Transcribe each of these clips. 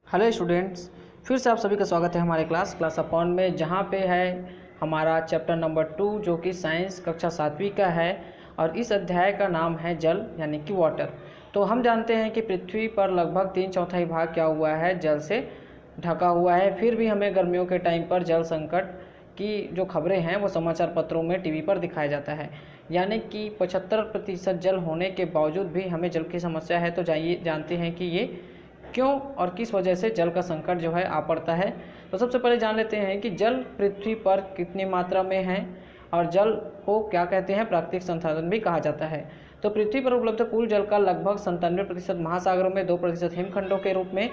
Hello students, फिर से आप सभी का स्वागत है हमारे क्लास अपॉन में, जहाँ पे है हमारा चैप्टर नंबर 2 जो कि साइंस कक्षा 7वीं का है। और इस अध्याय का नाम है जल यानी कि वाटर। तो हम जानते हैं कि पृथ्वी पर लगभग 3/4 भाग क्या हुआ है, जल से ढका हुआ है। फिर भी हमें गर्मियों के टाइम पर जल संकट की जो खबरें हैं वो समाचार पत्रों में, टीवी पर दिखाया जाता है। यानी कि 75% जल होने के बावजूद भी हमें जल की समस्या है। तो जाइए जानते हैं कि ये क्यों और किस वजह से जल का संकट जो है आ पड़ता है। तो सबसे पहले जान लेते हैं कि जल पृथ्वी पर कितनी मात्रा में है और जल को क्या कहते हैं, प्राकृतिक संसाधन भी कहा जाता है। तो पृथ्वी पर उपलब्ध कुल जल का लगभग 97% महासागरों में, 2% हिमखंडों के रूप में,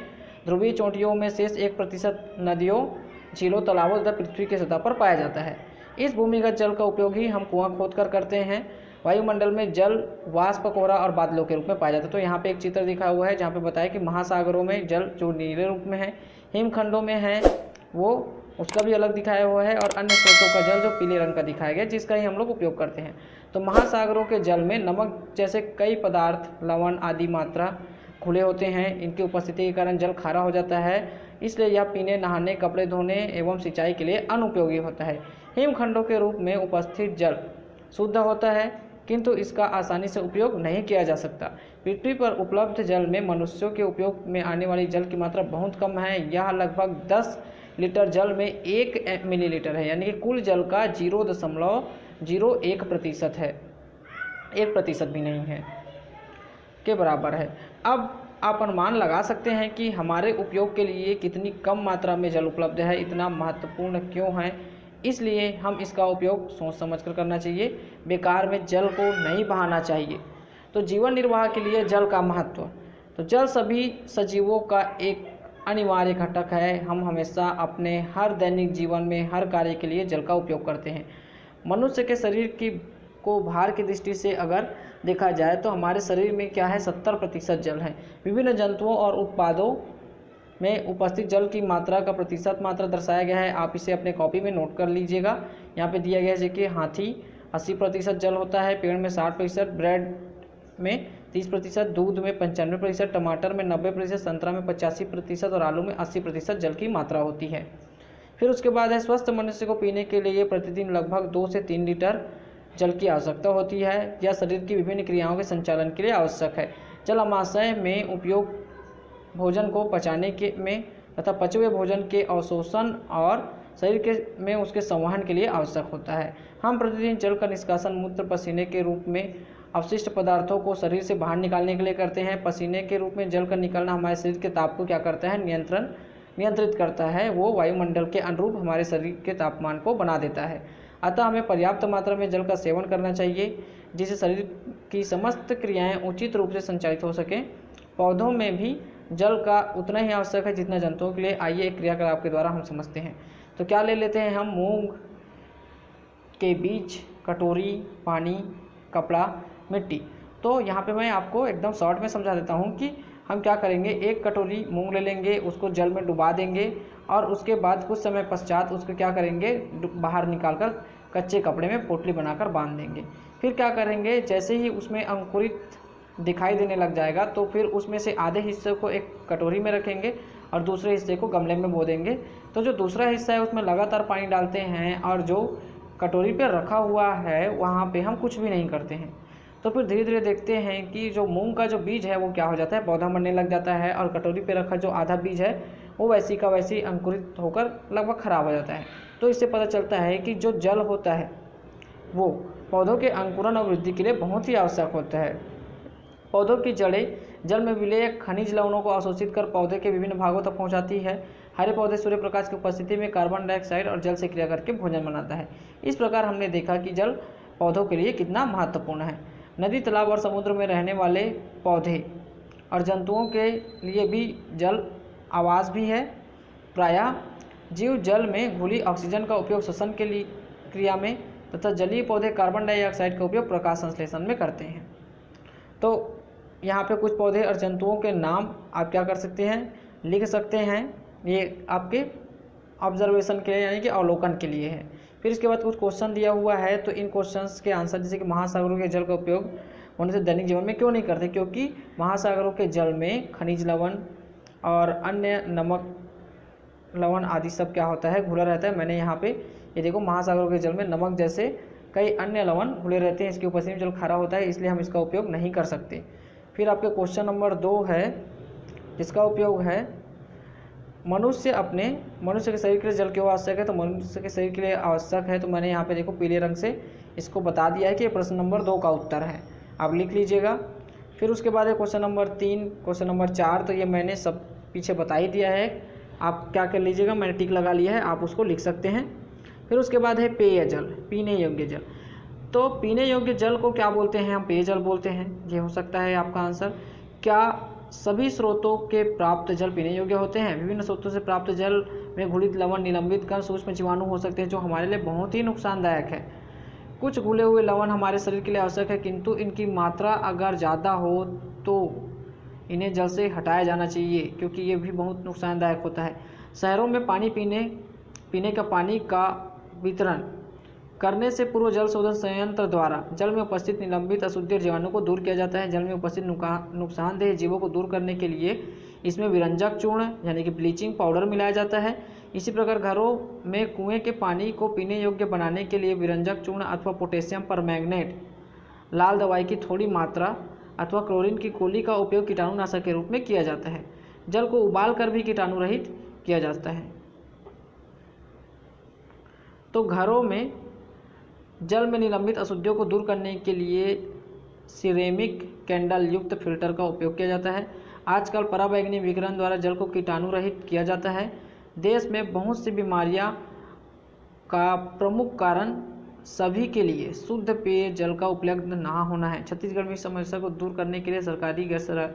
ध्रुवीय चोटियों में शेष 1% नदियों, झीलों, तालाबों तथा पृथ्वी की सतह पर पाया जाता है। इस भूमिगत जल का उपयोग ही हम कुआं खोदकर करते हैं। वायुमंडल में जल वाष्प, कोहरा और बादलों के रूप में पाया जाता है। तो यहाँ पे एक चित्र दिखा हुआ है जहाँ पे बताया कि महासागरों में जल जो नीले रूप में है, हिमखंडों में है वो उसका भी अलग दिखाया हुआ है, और अन्य स्रोतों का जल जो पीले रंग का दिखाया गया जिसका ही हम लोग उपयोग करते हैं। तो महासागरों के जल में नमक जैसे कई पदार्थ, लवण आदि मात्रा खुले होते हैं। इनकी उपस्थिति के कारण जल खारा हो जाता है, इसलिए यह पीने, नहाने, कपड़े धोने एवं सिंचाई के लिए अनुपयोगी होता है। हिमखंडों के रूप में उपस्थित जल शुद्ध होता है, किंतु इसका आसानी से उपयोग नहीं किया जा सकता। पृथ्वी पर उपलब्ध जल में मनुष्यों के उपयोग में आने वाली जल की मात्रा बहुत कम है। यह लगभग 10 लीटर जल में 1 मिलीलीटर है, यानी कि कुल जल का 0.01% है, 1% भी नहीं है, के बराबर है। अब आप अनुमान लगा सकते हैं कि हमारे उपयोग के लिए कितनी कम मात्रा में जल उपलब्ध है, इतना महत्वपूर्ण क्यों है। इसलिए हम इसका उपयोग सोच समझ कर करना चाहिए, बेकार में जल को नहीं बहाना चाहिए। तो जीवन निर्वाह के लिए जल का महत्व। तो जल सभी सजीवों का एक अनिवार्य घटक है। हम हमेशा अपने हर दैनिक जीवन में हर कार्य के लिए जल का उपयोग करते हैं। मनुष्य के शरीर को भार की दृष्टि से अगर देखा जाए तो हमारे शरीर में क्या है, 70% जल है। विभिन्न जंतुओं और उत्पादों में उपस्थित जल की मात्रा का प्रतिशत मात्रा दर्शाया गया है। आप इसे अपने कॉपी में नोट कर लीजिएगा। यहाँ पे दिया गया है कि हाथी 80% जल होता है, पेड़ में 60%, ब्रेड में 30%, दूध में 95%, टमाटर में 90%, संतरा में 85% और आलू में 80% जल की मात्रा होती है। फिर उसके बाद है स्वस्थ मनुष्य को पीने के लिए प्रतिदिन लगभग 2 से 3 लीटर जल की आवश्यकता होती है। यह शरीर की विभिन्न क्रियाओं के संचालन के लिए आवश्यक है। जल आमाशय में उपयोग भोजन को पचाने के में तथा पचे हुए भोजन के अवशोषण और शरीर के में उसके संवहन के लिए आवश्यक होता है। हम प्रतिदिन जल का निष्कासन मूत्र, पसीने के रूप में अवशिष्ट पदार्थों को शरीर से बाहर निकालने के लिए करते हैं। पसीने के रूप में जल का निकलना हमारे शरीर के ताप को क्या करता है, नियंत्रित करता है। वो वायुमंडल के अनुरूप हमारे शरीर के तापमान को बना देता है। अतः हमें पर्याप्त मात्रा में जल का सेवन करना चाहिए, जिससे शरीर की समस्त क्रियाएं उचित रूप से संचालित हो सकें। पौधों में भी जल का उतना ही आवश्यक है जितना जंतुओं के लिए। आइए एक क्रियाकलाप के द्वारा हम समझते हैं। तो क्या ले लेते हैं हम, मूंग के बीज, कटोरी, पानी, कपड़ा, मिट्टी। तो यहाँ पे मैं आपको एकदम शॉर्ट में समझा देता हूँ कि हम क्या करेंगे। 1 कटोरी मूंग ले लेंगे, उसको जल में डुबा देंगे और उसके बाद कुछ समय पश्चात उसको क्या करेंगे, बाहर निकालकर कच्चे कपड़े में पोटली बनाकर बांध देंगे। फिर क्या करेंगे, जैसे ही उसमें अंकुरित दिखाई देने लग जाएगा तो फिर उसमें से आधे हिस्से को एक कटोरी में रखेंगे और दूसरे हिस्से को गमले में बो देंगे। तो जो दूसरा हिस्सा है उसमें लगातार पानी डालते हैं और जो कटोरी पे रखा हुआ है वहाँ पे हम कुछ भी नहीं करते हैं। तो फिर धीरे धीरे देखते हैं कि जो मूंग का जो बीज है वो क्या हो जाता है, पौधा मरने लग जाता है, और कटोरी पे रखा जो आधा बीज है वो वैसी का वैसी अंकुरित होकर लगभग खराब हो जाता है। तो इससे पता चलता है कि जो जल होता है वो पौधों के अंकुरण और वृद्धि के लिए बहुत ही आवश्यक होता है। पौधों की जड़ें जल में विलय खनिज लवणों को अवशोषित कर पौधे के विभिन्न भागों तक पहुंचाती है। हरे पौधे सूर्य प्रकाश की उपस्थिति में कार्बन डाइऑक्साइड और जल से क्रिया करके भोजन बनाता है। इस प्रकार हमने देखा कि जल पौधों के लिए कितना महत्वपूर्ण है। नदी, तालाब और समुद्र में रहने वाले पौधे और जंतुओं के लिए भी जल आवास भी है। प्रायः जीव जल में घुली ऑक्सीजन का उपयोग श्वसन के लिए क्रिया में तथा जलीय पौधे कार्बन डाइऑक्साइड का उपयोग प्रकाश संश्लेषण में करते हैं। तो यहाँ पे कुछ पौधे और जंतुओं के नाम आप क्या कर सकते हैं, लिख सकते हैं। ये आपके ऑब्जर्वेशन के लिए यानी कि अवलोकन के लिए है। फिर इसके बाद कुछ क्वेश्चन दिया हुआ है, तो इन क्वेश्चंस के आंसर, जैसे कि महासागरों के जल का उपयोग मनुष्य दैनिक जीवन में क्यों नहीं करते, क्योंकि महासागरों के जल में खनिज लवण और अन्य नमक, लवण आदि सब क्या होता है, घुला रहता है। मैंने यहाँ पे ये देखो महासागरों के जल में नमक जैसे कई अन्य लवण घुले रहते हैं, इसकी उपस्थिति में जल खारा होता है, इसलिए हम इसका उपयोग नहीं कर सकते। फिर आपके क्वेश्चन नंबर 2 है, जिसका उपयोग है मनुष्य के शरीर के लिए जल क्यों आवश्यक है। तो मनुष्य के शरीर के लिए आवश्यक है, तो मैंने यहाँ पे देखो पीले रंग से इसको बता दिया है कि ये प्रश्न नंबर 2 का उत्तर है, आप लिख लीजिएगा। फिर उसके बाद है क्वेश्चन नंबर 3, क्वेश्चन नंबर 4, तो ये मैंने सब पीछे बता ही दिया है, आप क्या कर लीजिएगा, मैंने टिक लगा लिया है, आप उसको लिख सकते हैं। फिर उसके बाद है पेय जल, पीने योग्य जल। तो पीने योग्य जल को क्या बोलते हैं, हम पेयजल बोलते हैं, ये हो सकता है आपका आंसर। क्या सभी स्रोतों के प्राप्त जल पीने योग्य होते हैं। विभिन्न स्रोतों से प्राप्त जल में घुलित लवण, निलंबित कण, सूक्ष्म जीवाणु हो सकते हैं जो हमारे लिए बहुत ही नुकसानदायक है। कुछ घुले हुए लवण हमारे शरीर के लिए आवश्यक है, किंतु इनकी मात्रा अगर ज़्यादा हो तो इन्हें जल से हटाया जाना चाहिए, क्योंकि ये भी बहुत नुकसानदायक होता है। शहरों में पीने का पानी का वितरण करने से पूर्व जल शोधन संयंत्र द्वारा जल में उपस्थित निलंबित अशुद्धि और जीवाणु को दूर किया जाता है। जल में उपस्थित नुकसानदेह जीवों को दूर करने के लिए इसमें विरंजक चूर्ण यानी कि ब्लीचिंग पाउडर मिलाया जाता है। इसी प्रकार घरों में कुएं के पानी को पीने योग्य बनाने के लिए विरंजक चूर्ण अथवा पोटेशियम परमैंगनेट, लाल दवाई की थोड़ी मात्रा अथवा क्लोरीन की गोली का उपयोग कीटाणुनाशक के रूप में किया जाता है। जल को उबाल कर भी कीटाणु रहित किया जाता है। तो घरों में जल में निलंबित अशुद्धियों को दूर करने के लिए सिरेमिक कैंडल युक्त फिल्टर का उपयोग किया जाता है। आजकल पराबैंगनी विकिरण द्वारा जल को कीटाणु रहित किया जाता है। देश में बहुत सी बीमारियां का प्रमुख कारण सभी के लिए शुद्ध पेय जल का उपलब्ध ना होना है। छत्तीसगढ़ में इस समस्या को दूर करने के लिए सरकारी गैर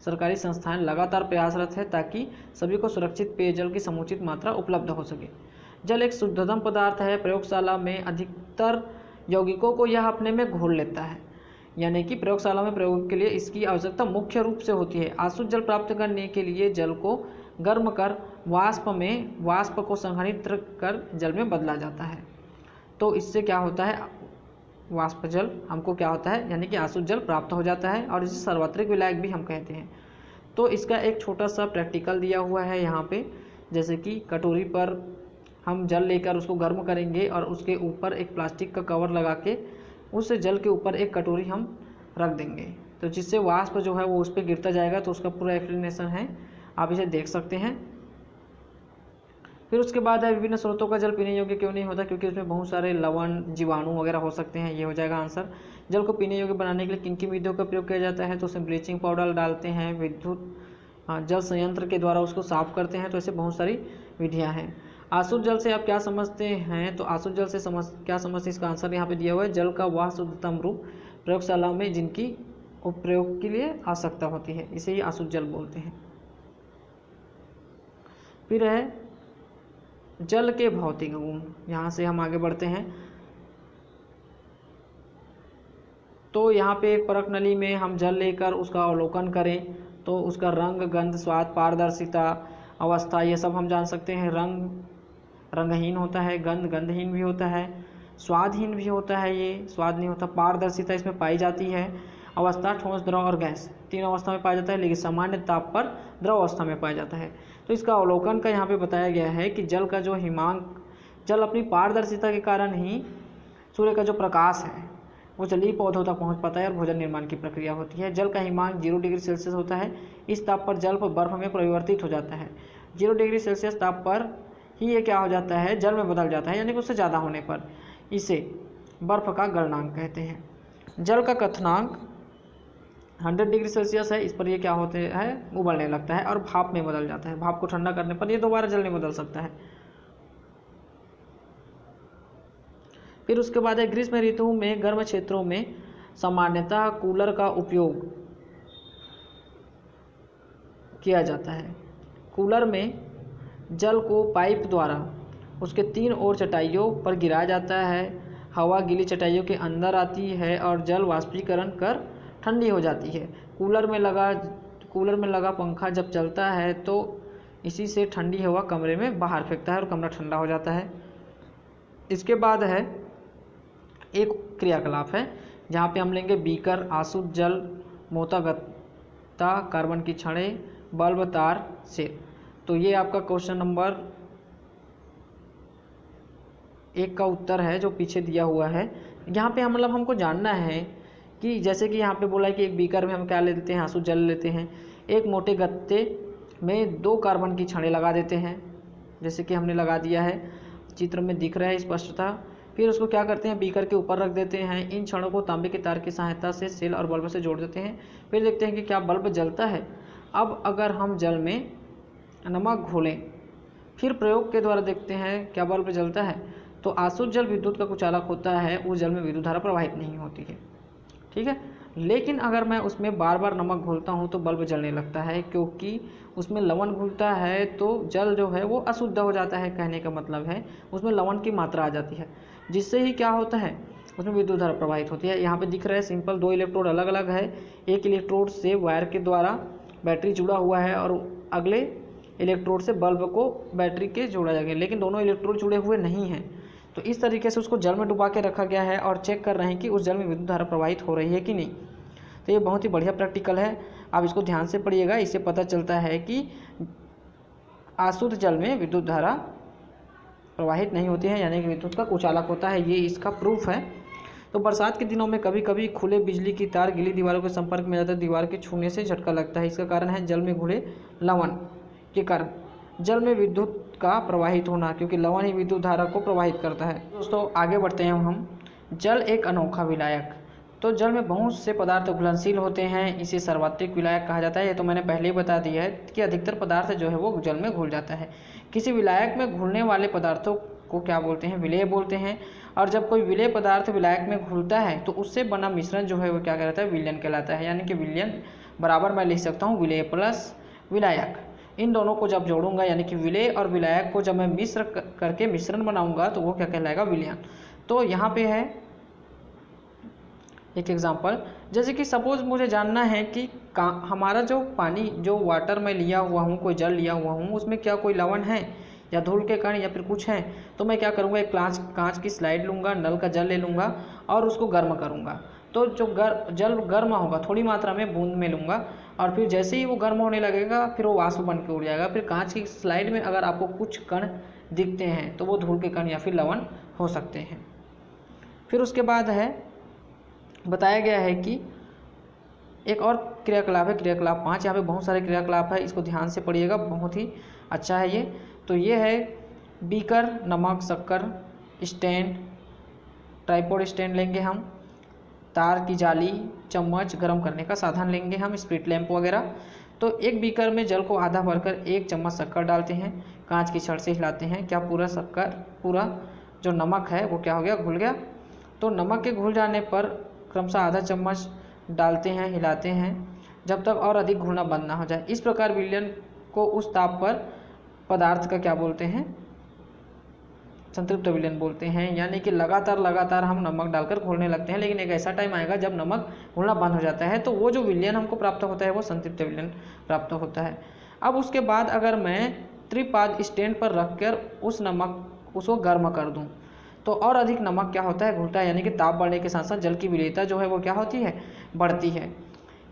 सरकारी संस्थाएं लगातार प्रयासरत है, ताकि सभी को सुरक्षित पेयजल की समुचित मात्रा उपलब्ध हो सके। जल एक शुद्धतम पदार्थ है। प्रयोगशाला में अधिकतर यौगिकों को यह अपने में घोल लेता है, यानी कि प्रयोगशाला में प्रयोग के लिए इसकी आवश्यकता मुख्य रूप से होती है। अशुद्ध जल प्राप्त करने के लिए जल को गर्म कर वाष्प को संघनित कर जल में बदला जाता है। तो इससे क्या होता है, वाष्प जल हमको क्या होता है, यानी कि अशुद्ध जल प्राप्त हो जाता है, और इसे सार्वत्रिक विलायक भी हम कहते हैं। तो इसका एक छोटा सा प्रैक्टिकल दिया हुआ है यहाँ पे, जैसे कि कटोरी पर हम जल लेकर उसको गर्म करेंगे और उसके ऊपर एक प्लास्टिक का कवर लगा के उस जल के ऊपर एक कटोरी हम रख देंगे, तो जिससे वाष्प जो है वो उस पर गिरता जाएगा। तो उसका पूरा एक्सप्लेनेशन है, आप इसे देख सकते हैं। फिर उसके बाद है विभिन्न स्रोतों का जल पीने योग्य क्यों नहीं होता, क्योंकि उसमें बहुत सारे लवण, जीवाणु वगैरह हो सकते हैं, ये हो जाएगा आंसर। जल को पीने योग्य बनाने के लिए किन किन विधियों का प्रयोग किया जाता है, तो उसमें ब्लीचिंग पाउडर डालते हैं, विद्युत जल संयंत्र के द्वारा उसको साफ करते हैं, तो ऐसे बहुत सारी विधियाँ हैं। अशुद्ध जल से आप क्या समझते हैं, तो अशुद्ध जल से क्या समझते हैं, इसका आंसर यहाँ पे दिया हुआ है। जल का वह शुद्धतम रूप प्रयोगशाला में जिनकी उपयोग के लिए आवश्यकता होती है, इसे ही अशुद्ध जल बोलते हैं। फिर है जल के भौतिक गुण, यहाँ से हम आगे बढ़ते हैं। तो यहाँ पे एक परख नली में हम जल लेकर उसका अवलोकन करें, तो उसका रंग, गंध, स्वाद, पारदर्शिता, अवस्था, ये सब हम जान सकते हैं। रंग रंगहीन होता है, गंध गंधहीन भी होता है, स्वादहीन भी होता है, ये स्वाद नहीं होता। पारदर्शिता इसमें पाई जाती है। अवस्था ठोस, द्रव और गैस, तीन अवस्था में पाया जाता है, लेकिन सामान्य ताप पर द्रव अवस्था में पाया जाता है। तो इसका अवलोकन का यहाँ पे बताया गया है कि जल का जो हिमांक, जल अपनी पारदर्शिता के कारण ही सूर्य का जो प्रकाश है वो जलीय पौधों तक पहुँच पाता है और भोजन निर्माण की प्रक्रिया होती है। जल का हिमांक 0 डिग्री सेल्सियस होता है। इस ताप पर जल बर्फ में परिवर्तित हो जाता है। 0 डिग्री सेल्सियस ताप पर ही ये क्या हो जाता है, जल में बदल जाता है, यानी कि उससे ज़्यादा होने पर इसे बर्फ का गलनांक कहते हैं। जल का क्वथनांक 100 डिग्री सेल्सियस है। इस पर ये क्या होते हैं, उबलने लगता है और भाप में बदल जाता है। भाप को ठंडा करने पर ये दोबारा जल में बदल सकता है। फिर उसके बाद है ग्रीष्म ऋतु में गर्म क्षेत्रों में सामान्यतः कूलर का उपयोग किया जाता है। कूलर में जल को पाइप द्वारा उसके 3 ओर चटाइयों पर गिराया जाता है। हवा गीली चटाइयों के अंदर आती है और जल वाष्पीकरण कर ठंडी हो जाती है। कूलर में लगा पंखा जब चलता है तो इसी से ठंडी हवा कमरे में बाहर फेंकता है और कमरा ठंडा हो जाता है। इसके बाद है एक क्रियाकलाप है जहाँ पे हम लेंगे बीकर, आसुत जल, मोता गत्ता, कार्बन की छड़ें, बल्ब तार सेल। तो ये आपका क्वेश्चन नंबर 1 का उत्तर है जो पीछे दिया हुआ है। यहाँ पे हम मतलब हमको जानना है कि जैसे कि यहाँ पे बोला है कि एक बीकर में हम क्या ले लेते हैं, आंसू जल लेते हैं, एक मोटे गत्ते में 2 कार्बन की छड़ें लगा देते हैं, जैसे कि हमने लगा दिया है, चित्र में दिख रहा है स्पष्टता। फिर उसको क्या करते हैं, बीकर के ऊपर रख देते हैं, इन छड़ों को तांबे के तार की सहायता से सेल और बल्ब से जोड़ देते हैं। फिर देखते हैं कि क्या बल्ब जलता है। अब अगर हम जल में नमक घोलें, फिर प्रयोग के द्वारा देखते हैं क्या बल्ब जलता है, तो आसुत जल विद्युत का कुचालक होता है, उस जल में विद्युत धारा प्रवाहित नहीं होती है, ठीक है। लेकिन अगर मैं उसमें बार बार नमक घोलता हूँ तो बल्ब जलने लगता है, क्योंकि उसमें लवण घुलता है तो जल जो है वो अशुद्ध हो जाता है। कहने का मतलब है उसमें लवण की मात्रा आ जाती है, जिससे ही क्या होता है, उसमें विद्युत धारा प्रवाहित होती है। यहाँ पे दिख रहा है सिंपल 2 इलेक्ट्रोड अलग अलग है, एक इलेक्ट्रोड से वायर के द्वारा बैटरी जुड़ा हुआ है और अगले इलेक्ट्रोड से बल्ब को बैटरी के जोड़ा जाएगा, लेकिन दोनों इलेक्ट्रोड जुड़े हुए नहीं हैं। तो इस तरीके से उसको जल में डुबा के रखा गया है और चेक कर रहे हैं कि उस जल में विद्युत धारा प्रवाहित हो रही है कि नहीं। तो ये बहुत ही बढ़िया प्रैक्टिकल है, आप इसको ध्यान से पढ़िएगा। इससे पता चलता है कि अशुद्ध जल में विद्युत धारा प्रवाहित नहीं होती है, यानी कि विद्युत का कुचालक होता है, ये इसका प्रूफ है। तो बरसात के दिनों में कभी कभी खुले बिजली की तार गीली दीवारों के संपर्क में जाकर दीवार के छूने से झटका लगता है। इसका कारण है जल में घुले लवण के कारण जल में विद्युत का प्रवाहित होना, क्योंकि लवण ही विद्युत धारा को प्रवाहित करता है। दोस्तों आगे बढ़ते हैं हम। जल एक अनोखा विलायक। तो जल में बहुत से पदार्थ घुलनशील होते हैं, इसे सर्वात्रिक विलायक कहा जाता है। ये तो मैंने पहले ही बता दिया है कि अधिकतर पदार्थ जो है वो जल में घुल जाता है। किसी विलायक में घुलने वाले पदार्थों को क्या बोलते हैं, विलेय बोलते हैं। और जब कोई विलेय पदार्थ विलायक में घुलता है तो उससे बना मिश्रण जो है वो क्या कहलाता है, विलयन कहलाता है। यानी कि विलयन बराबर मैं लिख सकता हूँ विलेय प्लस विलायक। इन दोनों को जब जोड़ूंगा यानी कि विलेय और विलायक को जब मैं मिश्र करके मिश्रण बनाऊंगा तो वो क्या कहलाएगा, विलयन। तो यहाँ पे है एक एग्जांपल, जैसे कि सपोज मुझे जानना है कि हमारा जो पानी जो वाटर में लिया हुआ हूँ, कोई जल लिया हुआ हूँ, उसमें क्या कोई लवण है या धूल के कण या फिर कुछ है। तो मैं क्या करूँगा, एक कांच की स्लाइड लूँगा, नल का जल ले लूँगा और उसको गर्म करूँगा। तो जो जल गर्म होगा थोड़ी मात्रा में बूंद में लूँगा और फिर जैसे ही वो गर्म होने लगेगा फिर वो वाष्प बन के उड़ जाएगा। फिर कांच की स्लाइड में अगर आपको कुछ कण दिखते हैं तो वो धूल के कण या फिर लवण हो सकते हैं। फिर उसके बाद है बताया गया है कि एक और क्रियाकलाप है, क्रियाकलाप 5। यहाँ पे बहुत सारे क्रियाकलाप है, इसको ध्यान से पढ़िएगा, बहुत ही अच्छा है ये। तो ये है बीकर, नमक, शक्कर, स्टैंड, ट्राइपॉड स्टैंड लेंगे हम, तार की जाली, चम्मच, गर्म करने का साधन लेंगे हम, स्प्रिट लैंप वगैरह। तो एक बीकर में जल को आधा भरकर 1 चम्मच शक्कर डालते हैं, कांच की छड़ से हिलाते हैं। क्या पूरा जो नमक है वो क्या हो गया, घुल गया। तो नमक के घुल जाने पर क्रमशः आधा चम्मच डालते हैं, हिलाते हैं जब तक और अधिक घुलना बंद ना हो जाए। इस प्रकार विलयन को उस ताप पर पदार्थ का क्या बोलते हैं, संतृप्त विलयन बोलते हैं। यानी कि लगातार हम नमक डालकर घोलने लगते हैं, लेकिन एक ऐसा टाइम आएगा जब नमक घुलना बंद हो जाता है, तो वो जो विलयन हमको प्राप्त होता है वो संतृप्त विलयन प्राप्त होता है। अब उसके बाद अगर मैं त्रिपाद स्टैंड पर रखकर उसको गर्म कर दूं तो और अधिक नमक क्या होता है, घुलता है। यानी कि ताप बढ़ने के साथ साथ जल की विलेयता जो है वो क्या होती है, बढ़ती है।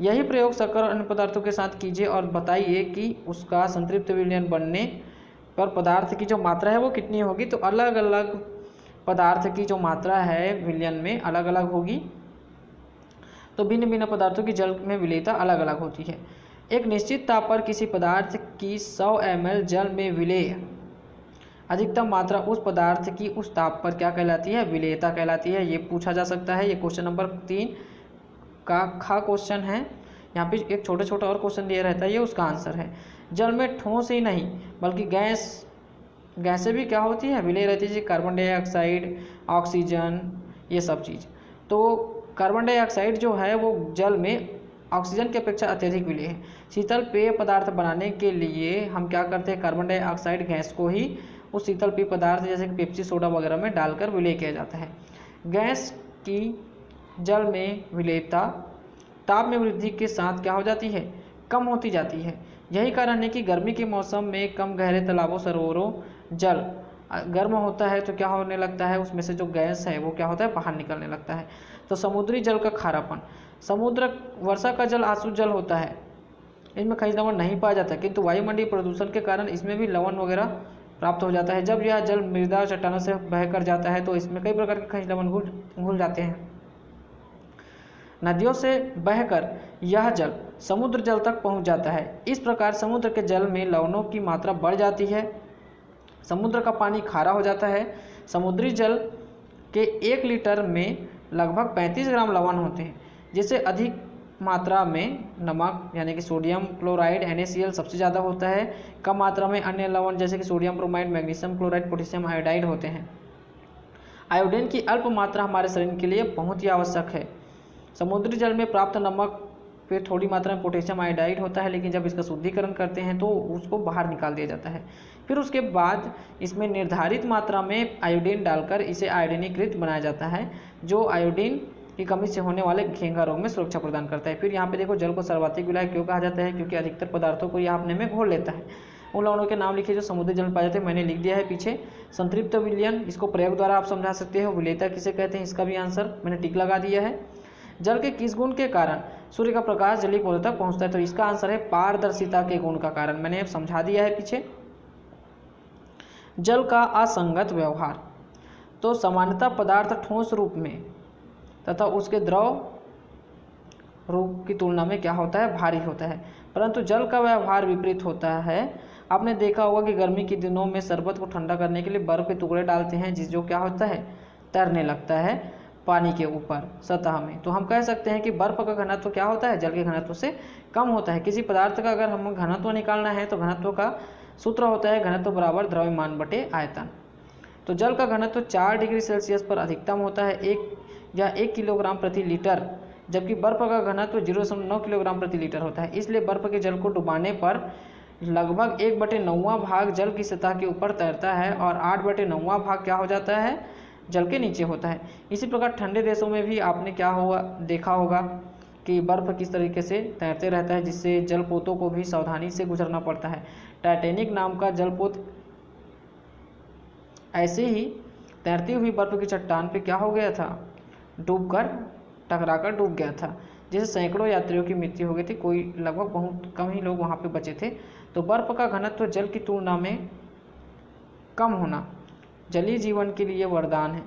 यही प्रयोग शक्कर और अन्य पदार्थों के साथ कीजिए और बताइए कि उसका संतृप्त विलयन बनने पर पदार्थ की जो मात्रा है वो कितनी होगी। तो अलग अलग पदार्थ की जो मात्रा है विलयन में अलग अलग होगी। तो भिन्न भिन्न पदार्थों की जल में विलेयता अलग अलग होती है। एक निश्चित ताप पर किसी पदार्थ की 100 ml जल में विलेय अधिकतम मात्रा उस पदार्थ की उस ताप पर क्या कहलाती है, विलेयता कहलाती है। ये पूछा जा सकता है। ये क्वेश्चन नंबर 3 का खा क्वेश्चन है। यहाँ पे एक छोटा और क्वेश्चन दिया रहता है, ये उसका आंसर है। जल में ठोस ही नहीं बल्कि गैसें भी क्या होती है, विलेय रहती है, कार्बन डाइऑक्साइड, ऑक्सीजन, ये सब चीज़। तो कार्बन डाइऑक्साइड जो है वो जल में ऑक्सीजन की अपेक्षा अत्यधिक विलेय है। शीतल पेय पदार्थ बनाने के लिए हम क्या करते हैं, कार्बन डाइऑक्साइड गैस को ही उस शीतल पेय पदार्थ जैसे कि पेप्सी सोडा वगैरह में डालकर विलेय किया जाता है। गैस की जल में विलेयता ताप में वृद्धि के साथ क्या हो जाती है, कम होती जाती है। यही कारण है कि गर्मी के मौसम में कम गहरे तालाबों, सरोवरों जल गर्म होता है तो क्या होने लगता है, उसमें से जो गैस है वो क्या होता है, बाहर निकलने लगता है। तो समुद्री जल का खारापन, वर्षा का जल आसुत जल होता है इसमें खनिज लवण नहीं पाया जाता, किंतु वायुमंडलीय प्रदूषण के कारण इसमें भी लवण वगैरह प्राप्त हो जाता है। जब यह जल मृदा और चट्टानों से बहकर जाता है तो इसमें कई प्रकार के खनिज लवण घुल जाते हैं। नदियों से बहकर यह जल समुद्र जल तक पहुंच जाता है। इस प्रकार समुद्र के जल में लवणों की मात्रा बढ़ जाती है, समुद्र का पानी खारा हो जाता है। समुद्री जल के 1 लीटर में लगभग 35 ग्राम लवण होते हैं, जिससे अधिक मात्रा में नमक यानी कि सोडियम क्लोराइड NaCl सबसे ज़्यादा होता है। कम मात्रा में अन्य लवण जैसे कि sodium bromide, magnesium chloride, potassium iodide होते हैं। आयोडीन की अल्प मात्रा हमारे शरीर के लिए बहुत ही आवश्यक है। समुद्री जल में प्राप्त नमक पे थोड़ी मात्रा में पोटेशियम आयोडाइड होता है, लेकिन जब इसका शुद्धिकरण करते हैं तो उसको बाहर निकाल दिया जाता है। फिर उसके बाद इसमें निर्धारित मात्रा में आयोडीन डालकर इसे आयोडीनीकृत बनाया जाता है, जो आयोडीन की कमी से होने वाले घेंघा रोग में सुरक्षा प्रदान करता है। फिर यहाँ पे देखो जल को सर्वाधिक विलायक क्यों कहा जाता है, क्योंकि अधिकतर पदार्थों को यह अपने में घोल लेता है। उन लवणों के नाम लिखिए जो समुद्री जल में पाए जाते हैं, मैंने लिख दिया है पीछे। संतृप्त विलयन, इसको प्रयोग द्वारा आप समझा सकते हो। विलेयता किसे कहते हैं, इसका भी आंसर मैंने टिक लगा दिया है। जल के किस गुण के कारण सूर्य का प्रकाश जलीय पौधों तक पहुंचता है, तो इसका आंसर है पारदर्शिता के गुण का कारण, मैंने समझा दिया है पीछे। जल का असंगत व्यवहार, तो सामान्यतः पदार्थ ठोस रूप में तथा उसके द्रव रूप की तुलना में क्या होता है, भारी होता है, परंतु जल का व्यवहार विपरीत होता है। आपने देखा होगा कि गर्मी के दिनों में शरबत को ठंडा करने के लिए बर्फ के टुकड़े डालते हैं, जिस जो क्या होता है, तैरने लगता है पानी के ऊपर सतह में। तो हम कह सकते हैं कि बर्फ का घनत्व क्या होता है, जल के घनत्व से कम होता है। किसी पदार्थ का अगर हम घनत्व निकालना है तो घनत्व का सूत्र होता है घनत्व बराबर द्रव्यमान बटे आयतन। तो जल का घनत्व 4 डिग्री सेल्सियस पर अधिकतम होता है, 1 किलोग्राम प्रति लीटर, जबकि बर्फ का घनत्व 0.9 किलोग्राम प्रति लीटर होता है। इसलिए बर्फ के जल को डुबाने पर लगभग 1/9वां भाग जल की सतह के ऊपर तैरता है और 8/9वां भाग क्या हो जाता है, जल के नीचे होता है। इसी प्रकार ठंडे देशों में भी आपने क्या होगा देखा होगा कि बर्फ किस तरीके से तैरते रहता है, जिससे जलपोतों को भी सावधानी से गुजरना पड़ता है। टाइटैनिक नाम का जलपोत ऐसे ही तैरती हुई बर्फ की चट्टान पे क्या हो गया था, डूबकर टकराकर डूब गया था, जिससे सैकड़ों यात्रियों की मृत्यु हो गई थी। कोई लगभग बहुत कम ही लोग वहाँ पे बचे थे। तो बर्फ का घनत्व जल की तुलना में कम होना जलीय जीवन के लिए वरदान है।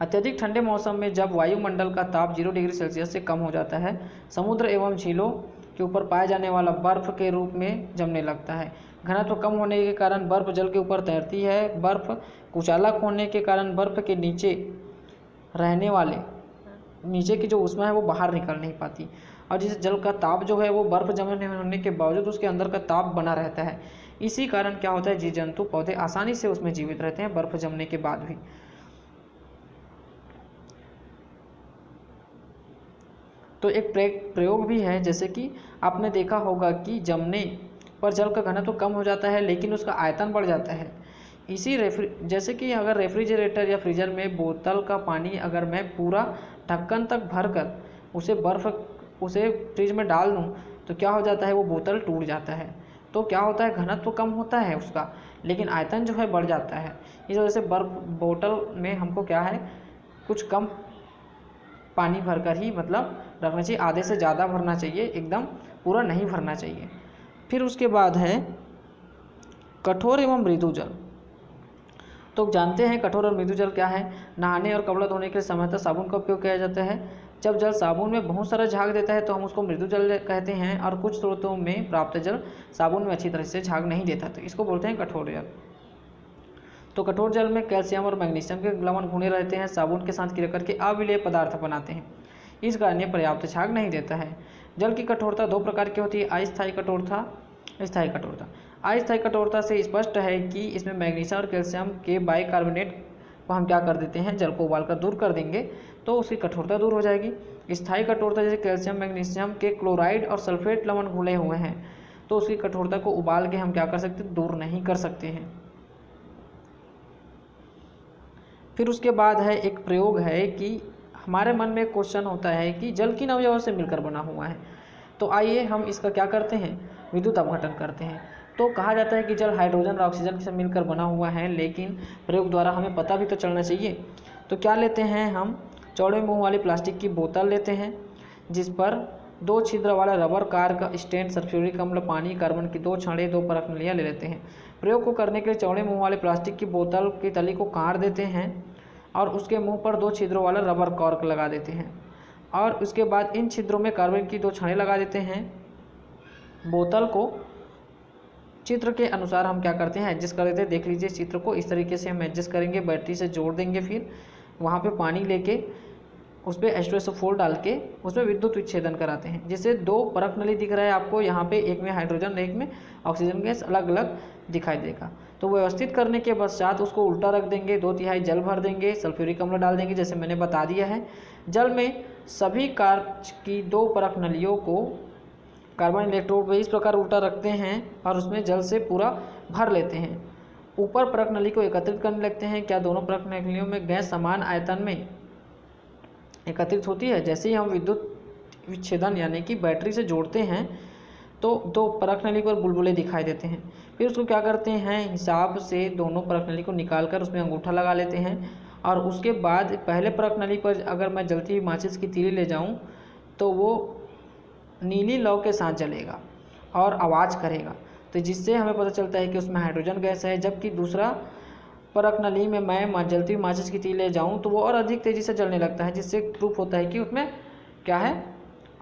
अत्यधिक ठंडे मौसम में जब वायुमंडल का ताप 0 डिग्री सेल्सियस से कम हो जाता है, समुद्र एवं झीलों के ऊपर पाए जाने वाला बर्फ के रूप में जमने लगता है। घनत्व कम होने के कारण बर्फ जल के ऊपर तैरती है। बर्फ कुचालक होने के कारण बर्फ के नीचे रहने वाले नीचे की जो ऊष्मा है वो बाहर निकल नहीं पाती, और जिस जल का ताप जो है वो बर्फ जमने होने के बावजूद उसके अंदर का ताप बना रहता है। इसी कारण क्या होता है, जीव जंतु पौधे आसानी से उसमें जीवित रहते हैं बर्फ जमने के बाद भी। तो एक प्रयोग भी है, जैसे कि आपने देखा होगा कि जमने पर जल का घनत्व कम हो जाता है लेकिन उसका आयतन बढ़ जाता है। जैसे कि अगर रेफ्रिजरेटर या फ्रीजर में बोतल का पानी अगर मैं पूरा ढक्कन तक भरकर उसे फ्रिज में डाल दूं तो क्या हो जाता है, वो बोतल टूट जाता है। तो क्या होता है, घनत्व कम होता है उसका लेकिन आयतन जो है बढ़ जाता है। इस वजह से बर्फ बोतल में हमको क्या है, कुछ कम पानी भरकर ही मतलब रखना चाहिए, आधे से ज़्यादा भरना चाहिए, एकदम पूरा नहीं भरना चाहिए। फिर उसके बाद है कठोर एवं मृदु जल। तो जानते हैं कठोर और मृदु जल क्या है। नहाने और कपड़ा धोने के लिए सामान्यतः साबुन का उपयोग किया जाता है। जब जल साबुन में बहुत सारा झाग देता है तो हम उसको मृदु जल कहते हैं, और कुछ स्रोतों में प्राप्त जल साबुन में अच्छी तरह से झाग नहीं देता तो इसको बोलते हैं कठोर जल। तो कठोर जल में कैल्शियम और मैग्नीशियम के लवण घुने रहते हैं, साबुन के साथ क्रिया करके अविलेय पदार्थ बनाते हैं, इस कारण ये पर्याप्त झाग नहीं देता है। जल की कठोरता 2 प्रकार की होती है, अस्थायी कठोरता, स्थायी कठोरता। अस्थायी कठोरता से स्पष्ट है कि इसमें मैग्नीशियम और कैल्शियम के बाइकार्बोनेट को हम क्या कर देते हैं, जल को उबालकर दूर कर देंगे तो उसकी कठोरता दूर हो जाएगी। स्थायी कठोरता जैसे कैल्शियम मैग्नीशियम के क्लोराइड और सल्फेट लवण घुले हुए हैं तो उसकी कठोरता को उबाल के हम क्या कर सकते हैं, दूर नहीं कर सकते हैं। फिर उसके बाद है एक प्रयोग है कि हमारे मन में क्वेश्चन होता है कि जल किन अवयवों से मिलकर बना हुआ है। तो आइए हम इसका क्या करते हैं, विद्युत अपघटन करते हैं। तो कहा जाता है कि जल हाइड्रोजन और ऑक्सीजन से मिलकर बना हुआ है, लेकिन प्रयोग द्वारा हमें पता भी तो चलना चाहिए। तो क्या लेते हैं हम, चौड़े मुंह वाली प्लास्टिक की बोतल लेते हैं जिस पर 2 छिद्र वाला रबर कार का स्टैंड सल्फ्यूरिक अम्ल, पानी, कार्बन की 2 छड़ें, 2 परख नलियाँ ले लेते हैं। प्रयोग को करने के लिए चौड़े मुंह वाले प्लास्टिक की बोतल की तली को काट देते हैं और उसके मुंह पर 2 छिद्रों वाला रबर कॉर्क लगा देते हैं और उसके बाद इन छिद्रों में कार्बन की 2 छड़ें लगा देते हैं। बोतल को चित्र के अनुसार हम क्या करते हैं, एडजस्ट कर देते हैं। देख लीजिए चित्र को, इस तरीके से हम एडजस्ट करेंगे, बैटरी से जोड़ देंगे, फिर वहाँ पे पानी लेके उस पर H2SO4 डाल के उसमें विद्युत विच्छेदन कराते हैं, जिससे 2 परख नली दिख रहा है आपको यहाँ पे, एक में हाइड्रोजन एक में ऑक्सीजन गैस अलग अलग दिखाई देगा। तो व्यवस्थित करने के पश्चात उसको उल्टा रख देंगे, 2/3 जल भर देंगे, सल्फ्यूरिक अम्ल डाल देंगे जैसे मैंने बता दिया है। जल में सभी कांच की 2 परख नलियों को कार्बन इलेक्ट्रोड इस प्रकार उल्टा रखते हैं और उसमें जल से पूरा भर लेते हैं। ऊपर परख नली को एकत्रित करने लगते हैं। क्या दोनों परख नलियों में गैस समान आयतन में एकत्रित होती है? जैसे ही हम विद्युत विच्छेदन यानी कि बैटरी से जोड़ते हैं तो 2 परख नली पर बुलबुले दिखाई देते हैं। फिर उसको क्या करते हैं, हिसाब से दोनों परख नली को निकाल कर उसमें अंगूठा लगा लेते हैं और उसके बाद पहले परख नली पर अगर मैं जलती हुई माचिस की तीली ले जाऊं तो वो नीली लौ के साथ जलेगा और आवाज़ करेगा, तो जिससे हमें पता चलता है कि उसमें हाइड्रोजन गैस है। जबकि दूसरा परख नली में मैं जलती हुई माचिस की तीली ले जाऊं तो वो और अधिक तेज़ी से जलने लगता है, जिससे प्रूफ होता है कि उसमें क्या है,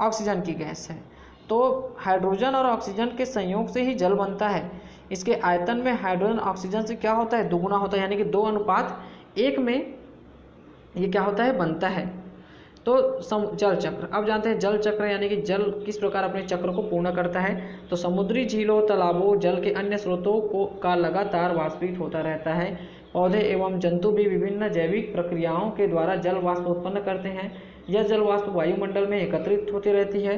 ऑक्सीजन की गैस है। तो हाइड्रोजन और ऑक्सीजन के संयोग से ही जल बनता है। इसके आयतन में हाइड्रोजन ऑक्सीजन से क्या होता है, दुगुना होता है, यानी कि 2:1 में ये क्या होता है, बनता है। तो जल चक्र, अब जानते हैं जल चक्र यानी कि जल किस प्रकार अपने चक्र को पूर्ण करता है। तो समुद्री झीलों, तालाबों, जल के अन्य स्रोतों का लगातार वाष्पित होता रहता है। पौधे एवं जंतु भी विभिन्न जैविक प्रक्रियाओं के द्वारा जल वाष्प उत्पन्न करते हैं। यह जल वाष्प वायुमंडल में एकत्रित होती रहती है।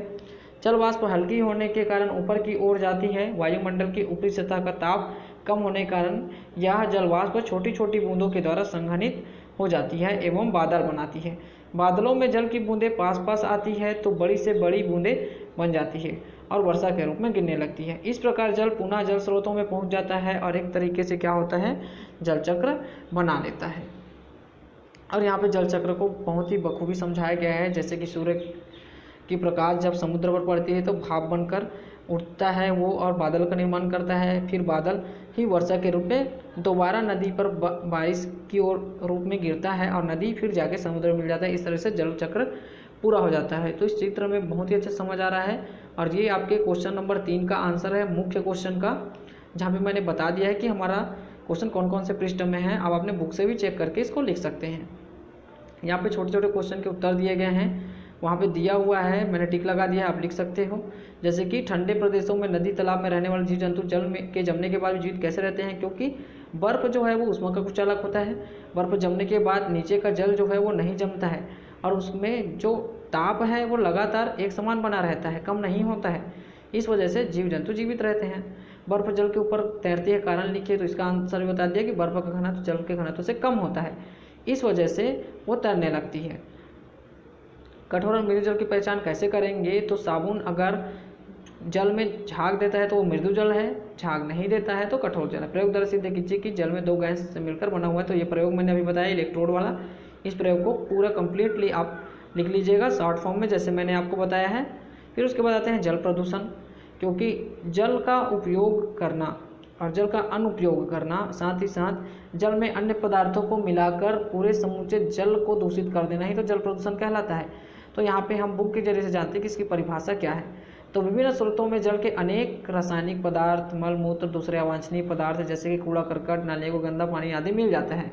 जल वाष्प हल्की होने के कारण ऊपर की ओर जाती है। वायुमंडल की ऊपरी सतह का ताप कम होने के कारण यह जल वाष्प छोटी छोटी बूंदों के द्वारा संघनित हो जाती है एवं बादल बनाती है। बादलों में जल की बूंदें पास पास आती है तो बड़ी से बड़ी बूंदें बन जाती है और वर्षा के रूप में गिरने लगती है। इस प्रकार जल पुनः जल स्रोतों में पहुंच जाता है और एक तरीके से क्या होता है, जल चक्र बना लेता है। और यहाँ पे जल चक्र को बहुत ही बखूबी समझाया गया है। जैसे कि सूर्य की प्रकाश जब समुद्र पर पड़ती है तो भाप बनकर उठता है वो और बादल का निर्माण करता है। फिर बादल ही वर्षा के रूप में दोबारा नदी पर बारिश की ओर रूप में गिरता है और नदी फिर जाके समुद्र में मिल जाता है। इस तरह से जल चक्र पूरा हो जाता है। तो इस चित्र में बहुत ही अच्छा समझ आ रहा है और ये आपके क्वेश्चन नंबर 3 का आंसर है, मुख्य क्वेश्चन का, जहाँ पे मैंने बता दिया है कि हमारा क्वेश्चन कौन कौन से पृष्ठ में है। आप अपने बुक से भी चेक करके इसको लिख सकते हैं। यहाँ पे छोटे छोटे क्वेश्चन के उत्तर दिए गए हैं, वहाँ पे दिया हुआ है, मैंने टिक लगा दिया है, आप लिख सकते हो। जैसे कि ठंडे प्रदेशों में नदी तालाब में रहने वाले जीव जंतु जल में के जमने के बाद भी जीवित कैसे रहते हैं, क्योंकि बर्फ़ जो है वो ऊष्मा का कुचालक होता है। बर्फ़ जमने के बाद नीचे का जल जो है वो नहीं जमता है और उसमें जो ताप है वो लगातार एक समान बना रहता है, कम नहीं होता है। इस वजह से जीव जंतु जीवित रहते हैं। बर्फ़ जल के ऊपर तैरती है, कारण लिखिए, तो इसका आंसर भी बता दिया कि बर्फ़ का घनत्व जल के घनत्व से कम होता है, इस वजह से वो तैरने लगती है। कठोर और मृदु जल की पहचान कैसे करेंगे, तो साबुन अगर जल में झाग देता है तो वो मृदु जल है, झाग नहीं देता है तो कठोर जल है। प्रयोग द्वारा सिद्ध कीजिए कि जल में 2 गैस से मिलकर बना हुआ है। तो ये प्रयोग मैंने अभी बताया इलेक्ट्रोड वाला। इस प्रयोग को पूरा कंप्लीटली आप लिख लीजिएगा शॉर्ट फॉर्म में, जैसे मैंने आपको बताया है। फिर उसके बाद आते हैं जल प्रदूषण, क्योंकि जल का उपयोग करना और जल का अनुपयोग करना, साथ ही साथ जल में अन्य पदार्थों को मिलाकर पूरे समूचे जल को दूषित कर देना ही तो जल प्रदूषण कहलाता है। तो यहाँ पे हम बुक के जरिए से जानते हैं कि इसकी परिभाषा क्या है। तो विभिन्न स्रोतों में जल के अनेक रासायनिक पदार्थ, मल मूत्र, दूसरे अवांछनीय पदार्थ जैसे कि कूड़ा करकट, नालियों को गंदा पानी आदि मिल जाता है,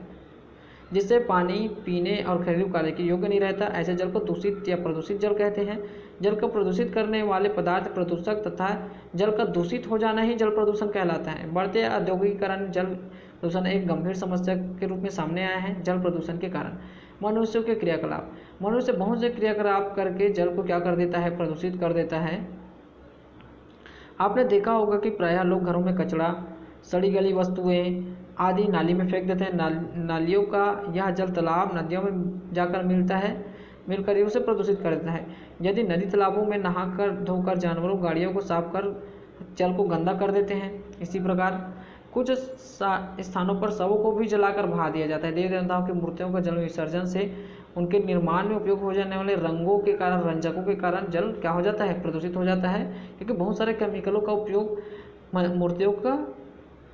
जिससे पानी पीने और घरेलू कार्य के योग्य नहीं रहता। ऐसे जल को दूषित या प्रदूषित जल कहते हैं। जल को प्रदूषित करने वाले पदार्थ प्रदूषक तथा जल का दूषित हो जाना ही जल प्रदूषण कहलाता है। बढ़ते औद्योगिकीकरण जल प्रदूषण एक गंभीर समस्या के रूप में सामने आया है। जल प्रदूषण के कारण मनुष्यों के क्रियाकलाप, मनुष्य बहुत से क्रियाकलाप करके जल को क्या कर देता है, प्रदूषित कर देता है। आपने देखा होगा कि प्रायः लोग घरों में कचरा, सड़ी गली वस्तुएं आदि नाली में फेंक देते हैं। नालियों का यह जल तालाब नदियों में जाकर मिलकर उसे प्रदूषित कर देता है। यदि नदी तालाबों में नहाकर धोकर जानवरों, गाड़ियों को साफ कर जल को गंदा कर देते हैं। इसी प्रकार कुछ स्थानों पर शवों को भी जलाकर बहा दिया जाता है। देवी देवताओं की मूर्तियों का जल विसर्जन से उनके निर्माण में उपयोग हो जाने वाले रंगों के कारण, रंजकों के कारण जल क्या हो जाता है, प्रदूषित हो जाता है, क्योंकि बहुत सारे केमिकलों का उपयोग मूर्तियों का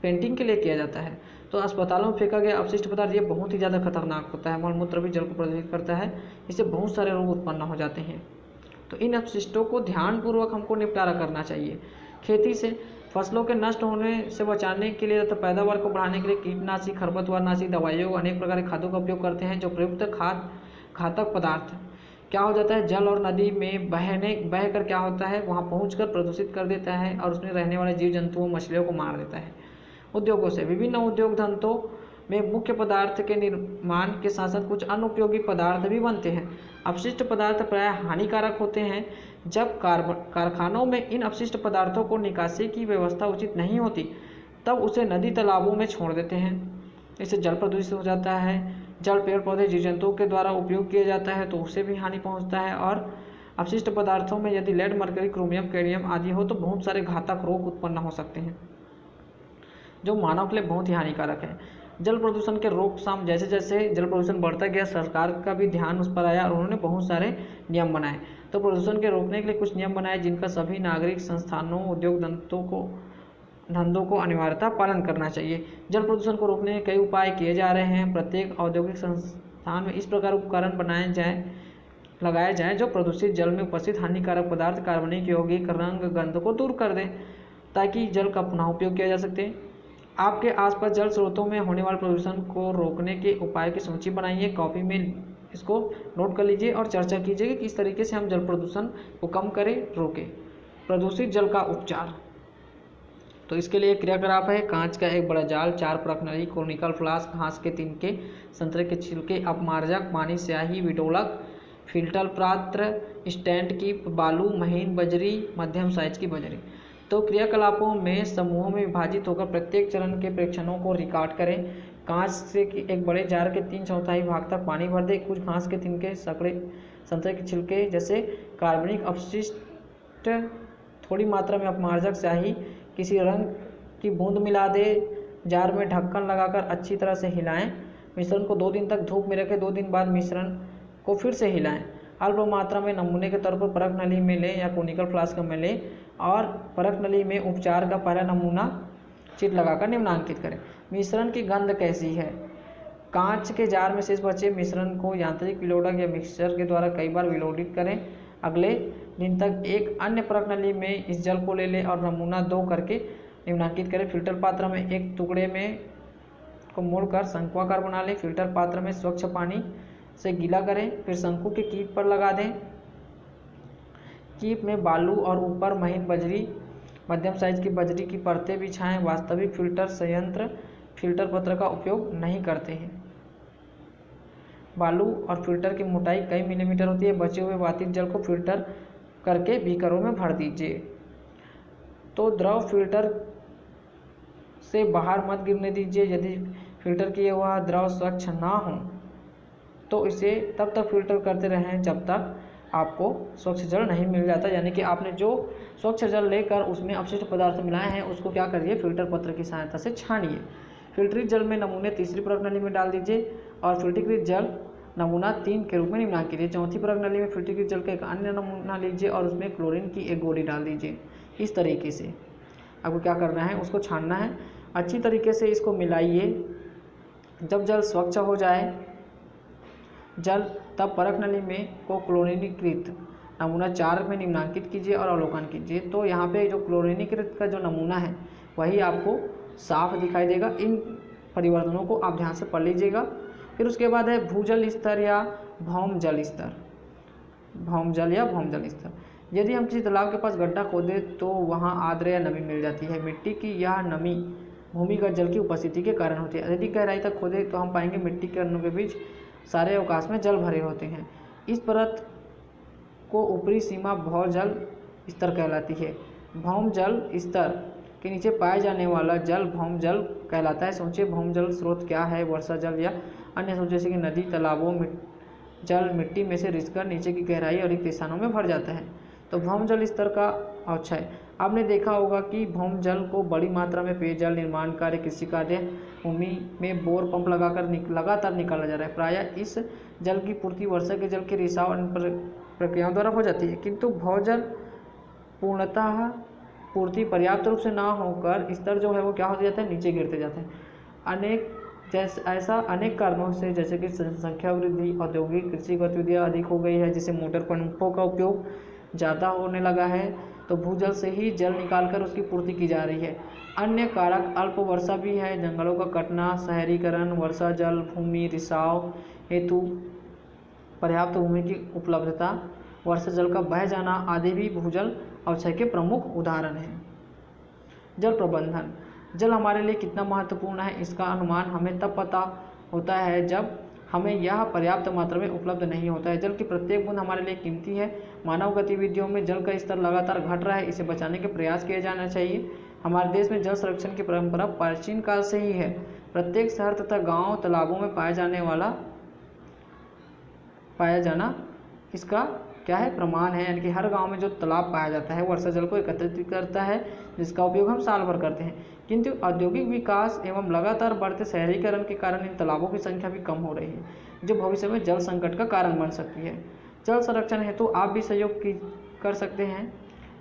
पेंटिंग के लिए किया जाता है। तो अस्पतालों में फेंका गया अपशिष्ट पदार्थ ये बहुत ही ज़्यादा खतरनाक होता है, मलमूत्र भी जल को प्रदूषित करता है, इससे बहुत सारे रोग उत्पन्न हो जाते हैं। तो इन अपशिष्टों को ध्यानपूर्वक हमको निपटारा करना चाहिए। खेती से फसलों के नष्ट होने से बचाने के लिए तथा पैदावार को बढ़ाने के लिए कीटनाशी, खरपतवारनाशी दवाइयों, अनेक प्रकार के खादों का उपयोग करते हैं। जो प्रयुक्त घातक पदार्थ क्या हो जाता है, जल और नदी में बहकर क्या होता है, वहाँ पहुंचकर प्रदूषित कर देता है और उसमें रहने वाले जीव जंतुओं, मछलियों को मार देता है। उद्योगों से विभिन्न उद्योग धंधों में मुख्य पदार्थ के निर्माण के साथ साथ कुछ अनुपयोगी पदार्थ भी बनते हैं। अपशिष्ट पदार्थ प्रायः हानिकारक होते हैं। जब कारखानों में इन अपशिष्ट पदार्थों को निकासी की व्यवस्था उचित नहीं होती, तब उसे नदी तालाबों में छोड़ देते हैं। इससे जल प्रदूषित हो जाता है। जल, पेड़ पौधे, जीव जंतुओं के द्वारा उपयोग किया जाता है तो उसे भी हानि पहुंचता है। और अपशिष्ट पदार्थों में यदि लेड, मरकरी, क्रोमियम, कैडमियम आदि हो तो बहुत सारे घातक रोग उत्पन्न हो सकते हैं, जो मानव के लिए बहुत ही हानिकारक है। जल प्रदूषण के रोकथाम, जैसे जैसे जल प्रदूषण बढ़ता गया, सरकार का भी ध्यान उस पर आया और उन्होंने बहुत सारे नियम बनाए। तो प्रदूषण के रोकने के लिए कुछ नियम बनाए, जिनका सभी नागरिक संस्थानों, उद्योग धंधों को अनिवार्यता पालन करना चाहिए। जल प्रदूषण को रोकने के कई उपाय किए जा रहे हैं। प्रत्येक औद्योगिक संस्थान में इस प्रकार उपकरण लगाए जाएं जो प्रदूषित जल में उपस्थित हानिकारक पदार्थ, कार्बनिक, यौगिक, रंग, गंध को दूर कर दें, ताकि जल का पुनः उपयोग किया जा सके। आपके आसपास जल स्रोतों में होने वाले प्रदूषण को रोकने के उपाय की सूची बनाइए, कॉपी में इसको नोट कर लीजिए और चर्चा कीजिए कि किस तरीके से हम जल प्रदूषण को कम करें, रोकें। प्रदूषित जल का उपचार, तो इसके लिए क्रियाकलाप है। कांच का एक बड़ा जाल, 4 परख नली, कोनिकल फ्लास्क, घास के तिनके, संतरे के छिलके, अपमार्जक, पानी, स्याही, विडोलक, फिल्टर पात्र, स्टैंड की बालू, महीन बजरी, मध्यम साइज की बजरी। तो क्रियाकलापों में समूहों में विभाजित होकर प्रत्येक चरण के प्रेक्षणों को रिकॉर्ड करें। कांच से एक बड़े जार के 3/4 भाग तक पानी भर दें। कुछ घास के तिनके, संतरे के छिलके जैसे कार्बनिक अपशिष्ट, थोड़ी मात्रा में अपमार्जक, स्याही, किसी रंग की बूंद मिला दें। जार में ढक्कन लगाकर अच्छी तरह से हिलाएं। मिश्रण को 2 दिन तक धूप में रखें। 2 दिन बाद मिश्रण को फिर से हिलाएं। अल्प मात्रा में नमूने के तौर पर परख नली में लें या कोनिकल फ्लास्क में लें और परख नली में उपचार का पहला नमूना चिट लगाकर निम्नांकित करें। मिश्रण की गंध कैसी है। कांच के जार में शेष बचे मिश्रण को यांत्रिक विलोडक या मिक्सर के द्वारा कई बार विलोडित करें। अगले दिन तक एक अन्य परख नली में इस जल को ले लें और नमूना 2 करके निम्नांकित करें। फिल्टर पात्र में एक टुकड़े में को मोड़कर शंक्वाकार बना लें। फिल्टर पात्र में स्वच्छ पानी से गीला करें, फिर शंकु के कीप पर लगा दें। कीप में बालू और ऊपर महीन बजरी, मध्यम साइज की बजरी की परतें बिछाएं। वास्तविक फिल्टर संयंत्र फिल्टर पत्र का उपयोग नहीं करते हैं। बालू और फिल्टर की मोटाई कई मिलीमीटर होती है। बचे हुए वातित जल को फिल्टर करके बीकरों में भर दीजिए। तो द्रव फिल्टर से बाहर मत गिरने दीजिए। यदि फिल्टर किया हुआ द्रव स्वच्छ ना हो तो इसे तब तक फिल्टर करते रहें जब तक आपको स्वच्छ जल नहीं मिल जाता, यानी कि आपने जो स्वच्छ जल लेकर उसमें अपशिष्ट पदार्थ मिलाए हैं उसको क्या करिए, फिल्टर पत्र की सहायता से छानिए। फिल्टरित जल में नमूने तीसरी परख नली में डाल दीजिए और फिल्टरीकृत जल नमूना 3 के रूप में निम्नांकित कीजिए। चौथी परख नली में फिल्टरीकृत जल का एक अन्य नमूना लीजिए और उसमें क्लोरीन की एक गोली डाल दीजिए। इस तरीके से आपको क्या करना है, उसको छानना है। अच्छी तरीके से इसको मिलाइए। जब जल स्वच्छ हो जाए तब परख नली में को क्लोरीनीकृत नमूना 4 में निम्नांकित कीजिए और अवलोकन कीजिए। तो यहाँ पे जो क्लोरीनीकृत का जो नमूना है वही आपको साफ दिखाई देगा। इन परिवर्तनों को आप ध्यान से पढ़ लीजिएगा। फिर उसके बाद है भूजल स्तर या भौम जल स्तर। भौम जल या भौम जल स्तर, यदि हम किसी तालाब के पास गड्ढा खोदे तो वहाँ आर्द्र या नमी मिल जाती है। मिट्टी की यह नमी भूमिगत जल की उपस्थिति के कारण होती है। यदि गहराई तक खोदे तो हम पाएंगे मिट्टी के अणुओं के बीच सारे अवकाश में जल भरे होते हैं। इस परत को ऊपरी सीमा भौजल स्तर कहलाती है। भौम जल स्तर के नीचे पाए जाने वाला जल भौम जल कहलाता है। सोचिए भौम जल स्रोत क्या है, वर्षा जल या अन्य स्रोत जैसे कि नदी, तालाबों में जल मिट्टी में से रिसकर नीचे की गहराई और रिक्त स्थानों में भर जाता है। तो भौम जल स्तर का अवक्षय। आपने देखा होगा कि भौम जल को बड़ी मात्रा में पेयजल, निर्माण कार्य, कृषि कार्य, भूमि में बोर पंप लगाकर लगातार निकाला जा रहा है। प्रायः इस जल की पूर्ति वर्षा के जल के रिसाव अन्य प्रक्रियाओं द्वारा हो जाती है, किंतु भौजल पूर्णतः पूर्ति पर्याप्त रूप से ना होकर स्तर जो है वो क्या हो जाता है, नीचे गिरते जाते हैं। ऐसा अनेक कारणों से, जैसे कि जनसंख्या वृद्धि, औद्योगिक कृषि गतिविधियाँ अधिक हो गई है, जिससे मोटर पंपों का उपयोग ज़्यादा होने लगा है, तो भूजल से ही जल निकालकर उसकी पूर्ति की जा रही है। अन्य कारक अल्प वर्षा भी है, जंगलों का कटना, शहरीकरण, वर्षा जल भूमि रिसाव हेतु पर्याप्त भूमि की उपलब्धता, वर्षा जल का बह जाना आदि भी भूजल अवक्षय के प्रमुख उदाहरण हैं। जल प्रबंधन। जल हमारे लिए कितना महत्वपूर्ण है, इसका अनुमान हमें तब पता होता है जब हमें यह पर्याप्त मात्रा में उपलब्ध नहीं होता है। जल की प्रत्येक बूंद हमारे लिए कीमती है। मानव गतिविधियों में जल का स्तर लगातार घट रहा है, इसे बचाने के प्रयास किए जाना चाहिए। हमारे देश में जल संरक्षण की परंपरा प्राचीन काल से ही है। प्रत्येक शहर तथा गांव तालाबों में पाया जाना इसका क्या है, प्रमाण है। यानी कि हर गांव में जो तालाब पाया जाता है वर्षा जल को एकत्रित करता है, जिसका उपयोग हम साल भर करते हैं। किंतु औद्योगिक विकास एवं लगातार बढ़ते शहरीकरण के कारण इन तालाबों की संख्या भी कम हो रही है, जो भविष्य में जल संकट का कारण बन सकती है। जल संरक्षण हेतु आप भी सहयोग कर सकते हैं।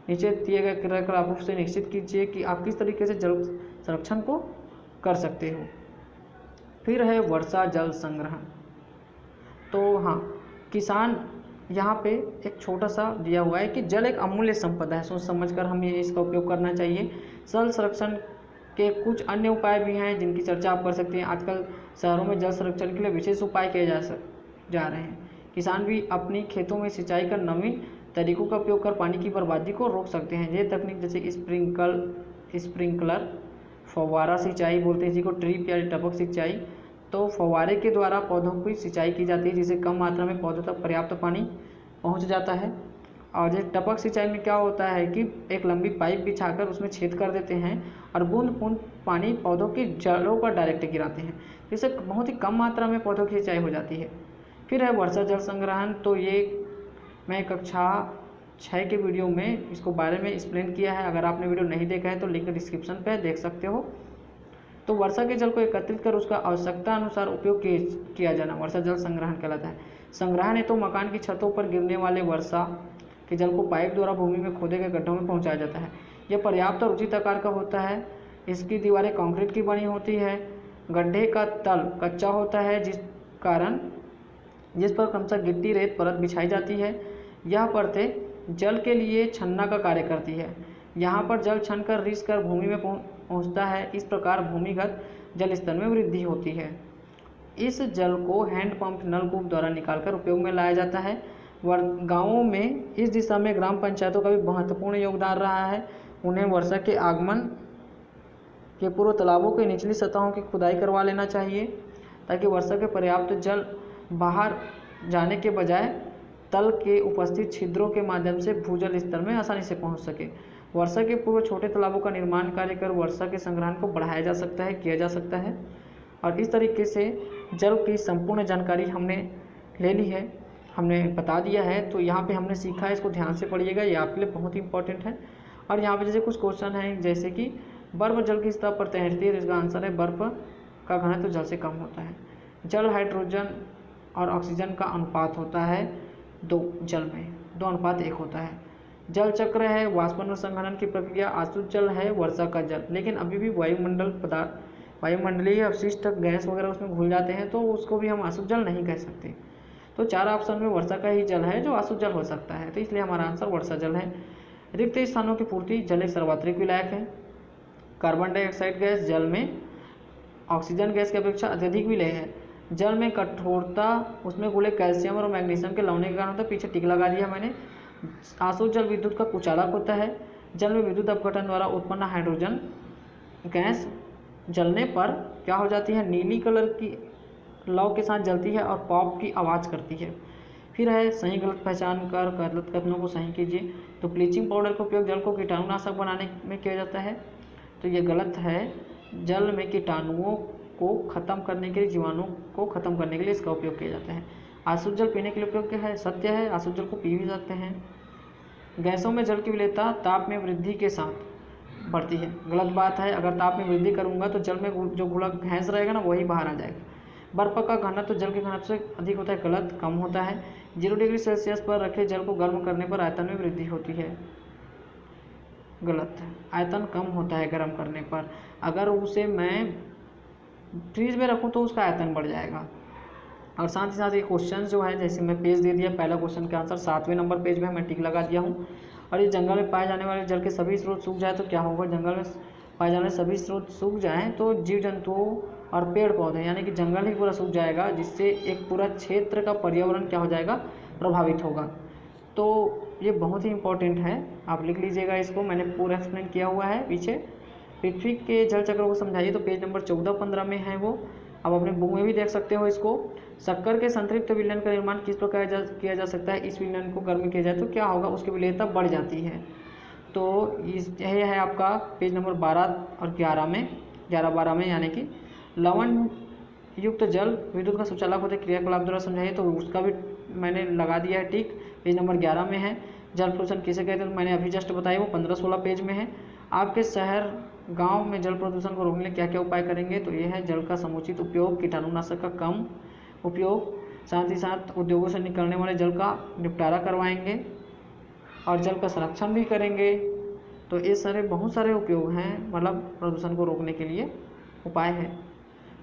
नीचे दिए गए क्रियाकलापों से निश्चित कीजिए कि आप किस तरीके से जल संरक्षण को कर सकते हो। फिर है वर्षा जल संग्रहण। तो हाँ, किसान यहाँ पे एक छोटा सा दिया हुआ है कि जल एक अमूल्य संपदा है, सोच समझकर हमें इसका उपयोग करना चाहिए। जल संरक्षण के कुछ अन्य उपाय भी हैं जिनकी चर्चा आप कर सकते हैं। आजकल शहरों में जल संरक्षण के लिए विशेष उपाय किए जा रहे हैं। किसान भी अपनी खेतों में सिंचाई का नवीन तरीकों का उपयोग कर पानी की बर्बादी को रोक सकते हैं। ये तकनीक जैसे स्प्रिंकलर, फव्वारा सिंचाई बोलते हैं जिसको, ड्रिप या टपक सिंचाई, तो फव्वारे के द्वारा पौधों की सिंचाई की जाती है, जिससे कम मात्रा में पौधों तक पर्याप्त पानी पहुंच जाता है। और जैसे टपक सिंचाई में क्या होता है कि एक लंबी पाइप बिछाकर उसमें छेद कर देते हैं और बूंद बूंद पानी पौधों की जड़ों पर डायरेक्ट गिराते हैं, जिससे बहुत ही कम मात्रा में पौधों की सिंचाई हो जाती है। फिर है वर्षा जल संग्रहण। तो ये मैं कक्षा 6 के वीडियो में इसको बारे में एक्सप्लेन किया है। अगर आपने वीडियो नहीं देखा है तो लिंक डिस्क्रिप्शन पर देख सकते हो। तो वर्षा के जल को एकत्रित कर उसका आवश्यकता अनुसार उपयोग किया जाना वर्षा जल संग्रहण कहलाता है। संग्रहण है तो मकान की छतों पर गिरने वाले वर्षा के जल को पाइप द्वारा भूमि में खोदे गए गड्ढों में पहुंचाया जाता है। यह पर्याप्त और उचित आकार का होता है। इसकी दीवारें कंक्रीट की बनी होती है। गड्ढे का तल कच्चा होता है, जिस पर क्रमशः गिट्टी रेत परत बिछाई जाती है। यह परतें जल के लिए छन्ना का कार्य करती है। यहाँ पर जल छन कर रिस कर भूमि में पहुँचता है। इस प्रकार भूमिगत जल स्तर में वृद्धि होती है। इस जल को हैंडपंप नलकूप द्वारा निकालकर उपयोग में लाया जाता है। गाँवों में इस दिशा में ग्राम पंचायतों का भी महत्वपूर्ण योगदान रहा है। उन्हें वर्षा के आगमन के पूर्व तालाबों के निचली सतहों की खुदाई करवा लेना चाहिए, ताकि वर्षा के पर्याप्त जल बाहर जाने के बजाय तल के उपस्थित छिद्रों के माध्यम से भूजल स्तर में आसानी से पहुंच सके। वर्षा के पूर्व छोटे तालाबों का निर्माण कार्य कर वर्षा के संग्रहण को बढ़ाया जा सकता है, किया जा सकता है। और इस तरीके से जल की संपूर्ण जानकारी हमने ले ली है, हमने बता दिया है। तो यहाँ पे हमने सीखा है, इसको ध्यान से पढ़िएगा, ये आपके लिए बहुत ही इंपॉर्टेंट है। और यहाँ पे जैसे कुछ क्वेश्चन हैं, जैसे कि बर्फ जल की सतह पर तैरती है, इसका आंसर है बर्फ का घनत्व तो जल से कम होता है। जल हाइड्रोजन और ऑक्सीजन का अनुपात होता है 2, जल में 2:1 होता है। जल चक्र है वाष्पन और संघनन की प्रक्रिया। आसुत जल है वर्षा का जल, लेकिन अभी भी वायुमंडलीय अवशिष्ट गैस वगैरह उसमें घुल जाते हैं, तो उसको भी हम आसुत जल नहीं कह सकते। तो 4 ऑप्शन में वर्षा का ही जल है जो आसुत जल हो सकता है, तो इसलिए हमारा आंसर वर्षा जल है। रिक्त स्थानों की पूर्ति, जल एक सर्वात्रिक विलायक है। कार्बन डाइऑक्साइड गैस जल में ऑक्सीजन गैस की अपेक्षा अत्यधिक विलेय है। जल में कठोरता, उसमें घुले कैल्शियम और मैग्नीशियम के लवण के कारण होता है, पीछे टिक लगा दिया मैंने। आसुत जल विद्युत का कुचालक होता है। जल में विद्युत अपघटन द्वारा उत्पन्न हाइड्रोजन गैस जलने पर क्या हो जाती है, नीली कलर की लौ के साथ जलती है और पॉप की आवाज़ करती है। फिर है सही गलत पहचान कर गलत कथनों को सही कीजिए। तो ब्लीचिंग पाउडर का उपयोग जल को कीटाणुनाशक बनाने में किया जाता है, तो ये गलत है। जल में कीटाणुओं को ख़त्म करने के लिए, जीवाणुओं को ख़त्म करने के लिए इसका उपयोग किया जाता है। आसुत जल पीने के लिए उपयोग है, सत्य है। आसुत जल को पी भी सकते हैं। गैसों में जल की विलेयता ताप में वृद्धि के साथ बढ़ती है। गलत बात है, अगर ताप में वृद्धि करूँगा तो जल में जो घुला गैस रहेगा ना वही बाहर आ जाएगा। बर्फ़ का घनत्व जल के घनत्व से अधिक होता है, गलत, कम होता है। 0 डिग्री सेल्सियस पर रखे जल को गर्म करने पर आयतन में वृद्धि होती है, गलत, आयतन कम होता है गर्म करने पर। अगर उसे मैं फ्रीज में रखूँ तो उसका आयतन बढ़ जाएगा। और साथ ही साथ ये क्वेश्चन जो है, जैसे मैं पेज दे दिया, पहला क्वेश्चन का आंसर 7वें नंबर पेज में मैं टिक लगा दिया हूँ। और ये जंगल में पाए जाने वाले जल के सभी स्रोत सूख जाए तो क्या होगा? जंगल में पाए जाने वाले सभी स्रोत सूख जाएँ तो जीव जंतुओं और पेड़ पौधे यानी कि जंगल ही पूरा सूख जाएगा, जिससे एक पूरा क्षेत्र का पर्यावरण क्या हो जाएगा? प्रभावित होगा। तो ये बहुत ही इंपॉर्टेंट है, आप लिख लीजिएगा इसको, मैंने पूरा एक्सप्लेन किया हुआ है पीछे। पृथ्वी के जल चक्र को समझाइए तो पेज नंबर 14-15 में है वो, आप अपने बुक में भी देख सकते हो इसको। शक्कर के संतृप्त विलयन का निर्माण किस प्रकार किया जा सकता है? इस विलयन को गर्म किया जाए तो क्या होगा? उसकी विलेयता बढ़ जाती है। तो यह है आपका पेज नंबर 12 और 11 में, 11-12 में, यानी कि लवण युक्त जल विद्युत का सुचालक होते क्रियाकलाप द्वारा समझाइए तो उसका भी मैंने लगा दिया है टिक, पेज नंबर 11 में है। जल प्रदूषण किसे कहते हैं? मैंने अभी जस्ट बताया, वो 15-16 पेज में है। आपके शहर गांव में जल प्रदूषण को रोकने के लिए क्या क्या उपाय करेंगे? तो ये है जल का समुचित उपयोग, कीटाणुनाशक का कम उपयोग, साथ ही साथ उद्योगों से निकलने वाले जल का निपटारा करवाएंगे और जल का संरक्षण भी करेंगे। तो ये सारे बहुत सारे उपयोग हैं, मतलब प्रदूषण को रोकने के लिए उपाय है।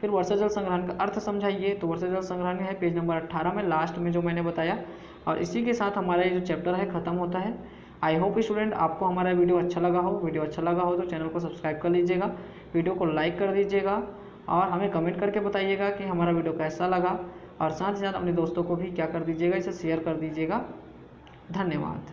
फिर वर्षा जल संग्रहण का अर्थ समझाइए तो वर्षा जल संग्रहण है पेज नंबर 18 में, लास्ट में जो मैंने बताया। और इसी के साथ हमारा ये जो चैप्टर है ख़त्म होता है। आई होप स्टूडेंट आपको हमारा वीडियो अच्छा लगा हो। वीडियो अच्छा लगा हो तो चैनल को सब्सक्राइब कर लीजिएगा, वीडियो को लाइक कर दीजिएगा और हमें कमेंट करके बताइएगा कि हमारा वीडियो कैसा लगा। और साथ ही साथ अपने दोस्तों को भी क्या कर दीजिएगा, इसे शेयर कर दीजिएगा। धन्यवाद।